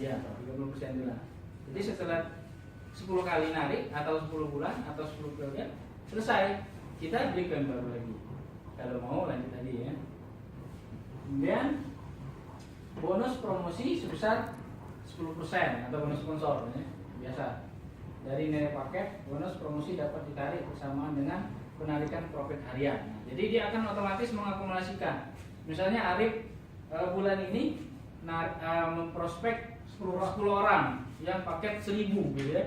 Ya, 30% dulu. Jadi setelah 10 kali narik atau 10 bulan atau 10 periode selesai, kita beli koin baru lagi. Kalau mau lanjut tadi ya. Kemudian bonus promosi sebesar 10% atau bonus sponsor ya, biasa. Dari nilai paket, bonus promosi dapat ditarik bersamaan dengan penarikan profit harian. Nah, jadi dia akan otomatis mengakumulasikan. Misalnya Arif bulan ini memprospek 10 orang yang paket 1000 gitu ya.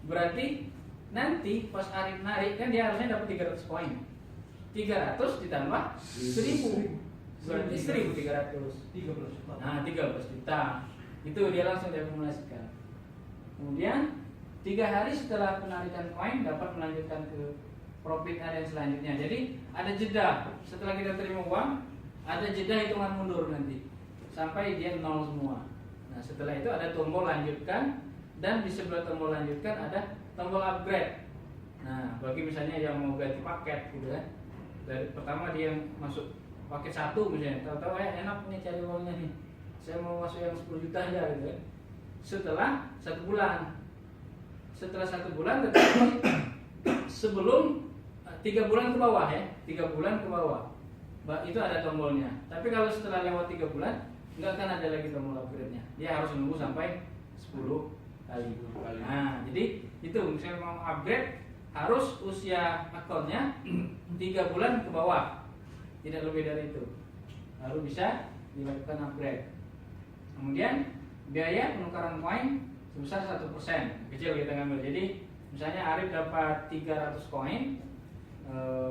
Berarti nanti pas Arif narik kan dia harusnya dapat 300 koin. 300 ditambah 1000 berarti 1300. 13 juta. Nah, 13 juta. Itu dia langsung diakumulasikan. Kemudian 3 hari setelah penarikan koin dapat melanjutkan ke profit harian selanjutnya. Jadi ada jeda. Setelah kita terima uang, ada jeda hitungan mundur nanti sampai dia 0 semua. Nah, setelah itu ada tombol lanjutkan, dan di sebelah tombol lanjutkan ada tombol upgrade. Nah, bagi misalnya yang mau ganti paket gitu kan. Dari pertama dia masuk paket 1 misalnya, tahu-tahu enak nih cari uangnya nih. Saya mau masuk yang 10 juta aja gitu kan. Setelah 1 bulan. Setelah 1 bulan tetapi sebelum 3 bulan ke bawah ya, 3 bulan ke bawah. Itu ada tombolnya. Tapi kalau setelah lewat 3 bulan nggak akan ada lagi tombol upgrade-nya. Dia harus nunggu sampai 10 kali. Nah, jadi itu misalnya mau upgrade harus usia akunnya 3 bulan ke bawah, tidak lebih dari itu, baru bisa dilakukan upgrade. Kemudian biaya penukaran koin sebesar 1%, kecil kita ngambil. Jadi misalnya Arif dapat 300 koin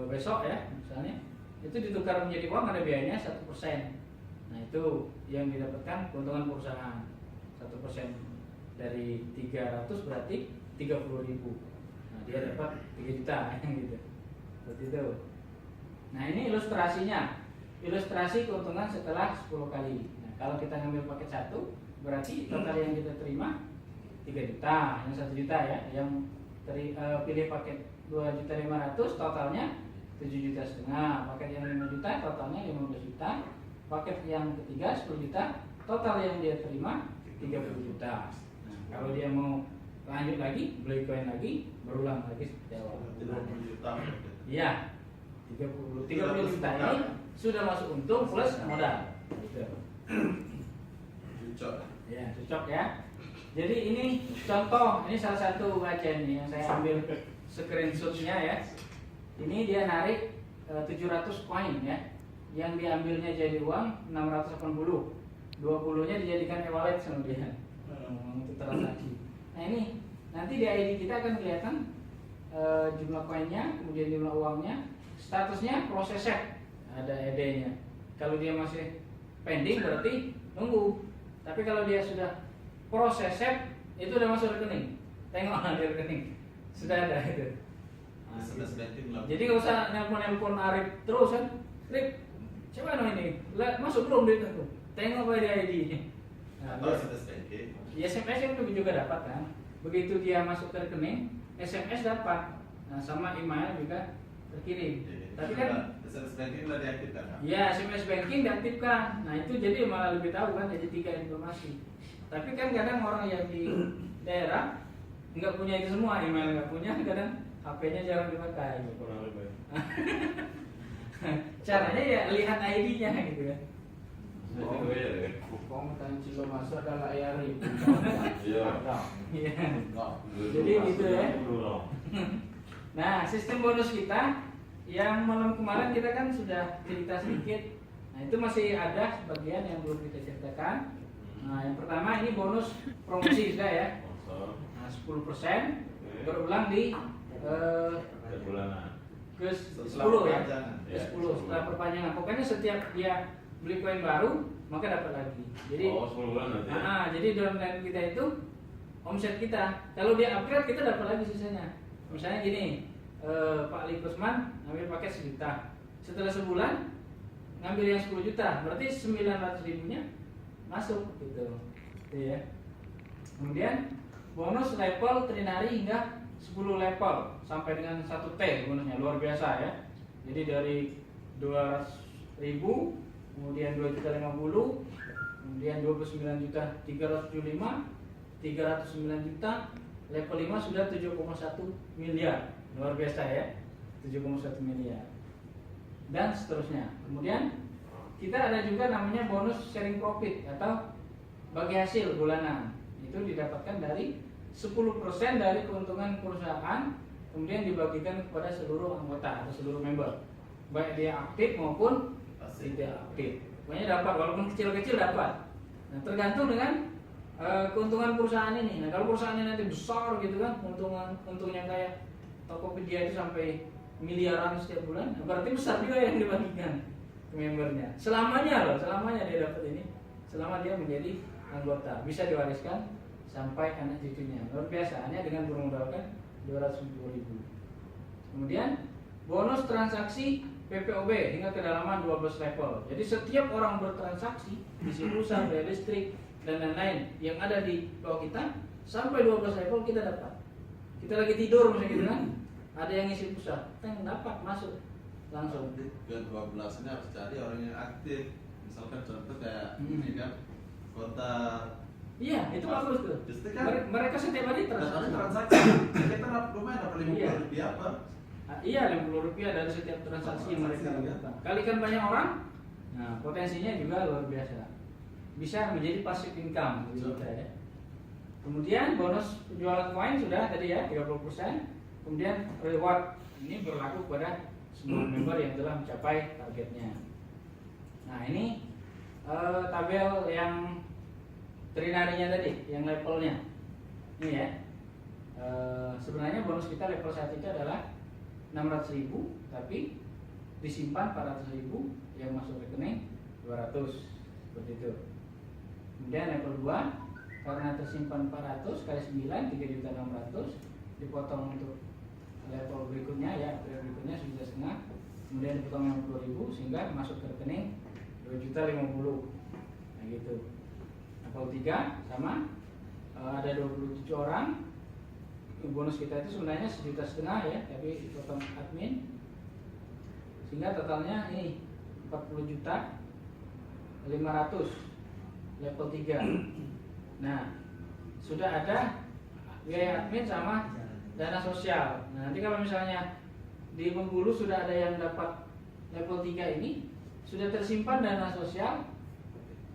besok ya, misalnya itu ditukar menjadi uang ada biayanya 1%. Nah, itu yang didapatkan keuntungan perusahaan. 1% dari 300 berarti 30.000. Nah, dia dapat 3 juta gitu. Seperti itu. Nah, ini ilustrasinya. Ilustrasi keuntungan setelah 10 kali. Nah, kalau kita ngambil paket 1 berarti total yang kita terima 3 juta, yang 1 juta ya. Yang pilih paket 2.500.000 totalnya 7,5 juta. Paket yang 5 juta totalnya 15 juta. Paket yang ketiga 10 juta, total yang dia terima 30 juta. Nah, kalau dia mau lanjut lagi, beli koin lagi, berulang lagi seperti awal. 30 juta. Iya, 30 juta ini sudah masuk untung plus modal. Gitu. Cocok. Ya, cocok ya. Jadi ini contoh, ini salah satu kajian yang saya ambil screenshotnya ya. Ini dia narik 700 koin ya. Yang diambilnya jadi uang 680, 20-nya dijadikan e-wallet sama dia untuk transaksi. Nah, ini nanti di ID kita akan kelihatan jumlah koinnya, kemudian jumlah uangnya, statusnya processed, ada ED-nya. Kalau dia masih pending berarti nunggu. Tapi kalau dia sudah processed itu udah masuk rekening. Tengok di rekening sudah ada itu. Nah, jadi nggak usah nelpon Arif terus kan. Arif, coba no ini, masuk belum duit itu? Tengok pada ID. Nah, ya, SMS itu juga dapat kan. Begitu dia masuk ke rekening, SMS dapat. Nah, sama email juga terkirim. Tapi kan SMS banking sudah diaktifkan. Ya, SMS banking diaktifkan. Nah, itu jadi malah lebih tahu kan, jadi 3 informasi. Tapi kan kadang orang yang di daerah nggak punya itu semua, email nggak punya, kadang HP-nya jarang dipakai. Caranya ya lihat ID-nya gitu kan. Kong kancil masuk adalah layar itu. Iya. Jadi gitu ya. Nah, sistem bonus kita yang malam kemarin kita kan sudah cerita sedikit. Nah, itu masih ada sebagian yang belum kita ceritakan. Nah, yang pertama ini bonus promosi sudah ya. Nah, 10% berulang di ke 10 ya. Ke 10 setelah perpanjangan. Pokoknya setiap dia beli koin baru maka dapat lagi. Jadi 10 bulan nanti. Jadi downline kita itu omset kita. Kalau dia upgrade kita dapat lagi sisanya. Misalnya gini, Pak Likusman ngambil paket 1 juta. Setelah sebulan ngambil yang 10 juta, berarti 900.000-nya masuk gitu. Ya. Kemudian bonus level trinari hingga 10 level sampai dengan 1 T bonusnya luar biasa ya. Jadi dari 200.000 kemudian 2.050.000, kemudian 29 juta 375, 309 juta, level 5 sudah 7,1 miliar. Luar biasa ya, 7,1 miliar. Dan seterusnya. Kemudian kita ada juga namanya bonus sharing profit atau bagi hasil bulanan. Itu didapatkan dari 10% dari keuntungan perusahaan, kemudian dibagikan kepada seluruh anggota atau seluruh member, baik dia aktif maupun tidak aktif. Pokoknya dapat, walaupun kecil-kecil dapat. Nah, tergantung dengan keuntungan perusahaan ini. Nah, kalau perusahaan ini nanti besar gitu kan, untungnya kayak Tokopedia itu sampai miliaran setiap bulan, berarti besar juga yang dibagikan ke membernya. Selamanya dia dapat ini, selama dia menjadi anggota, bisa diwariskan sampai anak cucunya. Luar biasa, hanya dengan bermodalkan 250.000. Kemudian bonus transaksi PPOB hingga kedalaman 12 level. Jadi setiap orang bertransaksi isi pulsa, bayar listrik dan lain-lain yang ada di bawah kita sampai 12 level kita dapat. Kita lagi tidur misalnya gitu kan, ada yang isi pulsa, kita dapat masuk langsung. Ke 12 ini harus cari orang yang aktif. Misalkan contoh kayak ini kan kota. Iya, itu bagus tuh. Justru kan Mereka setiap hari transaksi. Kita lumayan dapat 50 rupiah apa? Iya, 50 rupiah dari setiap transaksi yang mereka lakukan. Kalikan banyak orang, nah potensinya juga luar biasa. Bisa menjadi passive income gitu ya. Kemudian bonus penjualan koin sudah tadi ya 30%. Kemudian reward ini berlaku kepada semua member yang telah mencapai targetnya. Nah ini tabel yang trinarinya tadi, yang levelnya. Ini ya. Sebenarnya bonus kita level 1 itu adalah 600.000, tapi disimpan 400.000, yang masuk rekening 200, seperti itu. Kemudian level 2 karena tersimpan 400 kali 9 3.600.000, dipotong untuk level berikutnya ya, level berikutnya 1,5 juta, kemudian dipotong 50.000 sehingga masuk ke rekening 2.050.000. Nah gitu. Level 3 sama, ada 27 orang. Bonus kita itu sebenarnya 1,5 juta ya, tapi dipotong admin sehingga totalnya ini 40.500.000 level 3. Nah, sudah ada biaya admin sama dana sosial. Nah, nanti kalau misalnya di Bengkulu sudah ada yang dapat level 3 ini, sudah tersimpan dana sosial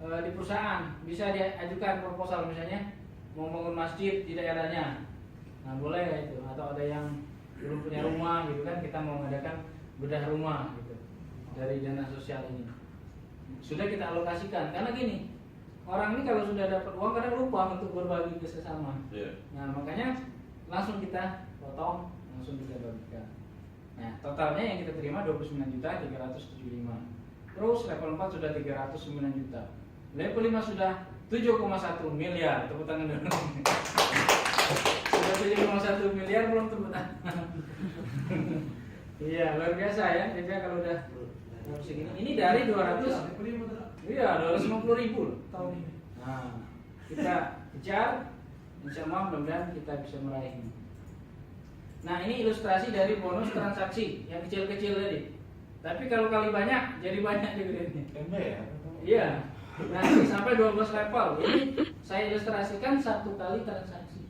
di perusahaan, bisa diajukan proposal misalnya mau bangun masjid di daerahnya. Nah boleh ya itu, atau ada yang belum punya rumah gitu kan, kita mau mengadakan bedah rumah gitu dari dana sosial ini, sudah kita alokasikan. Karena gini, orang ini kalau sudah dapat uang kadang lupa untuk berbagi ke sesama. Nah makanya langsung kita potong, langsung kita bagikan. Nah totalnya yang kita terima 29.375. Terus level 4 sudah 309 juta, level 5 sudah 7,1 miliar. Tepuk tangan dulu. Sudah 7,1 miliar, belum tepuk tangan. Iya, luar biasa ya. Jadi kalau udah segini, ini dari 200. Iya, 250.000 tahun ini. Nah, kita kejar, insya Allah mudah-mudahan kita bisa meraih ini. Nah, ini ilustrasi dari bonus transaksi yang kecil-kecil tadi. Tapi kalau kali banyak, jadi banyak dividendnya. Ya? Iya. Nanti sampai 12 level. Ini saya ilustrasikan satu kali transaksi.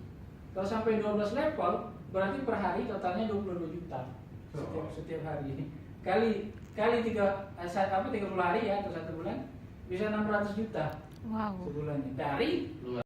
Kalau sampai 12 level, berarti per hari totalnya 22 juta setiap hari. Kali 30 hari ya, atau 1 bulan bisa 600 juta. Wow. Sebulannya dari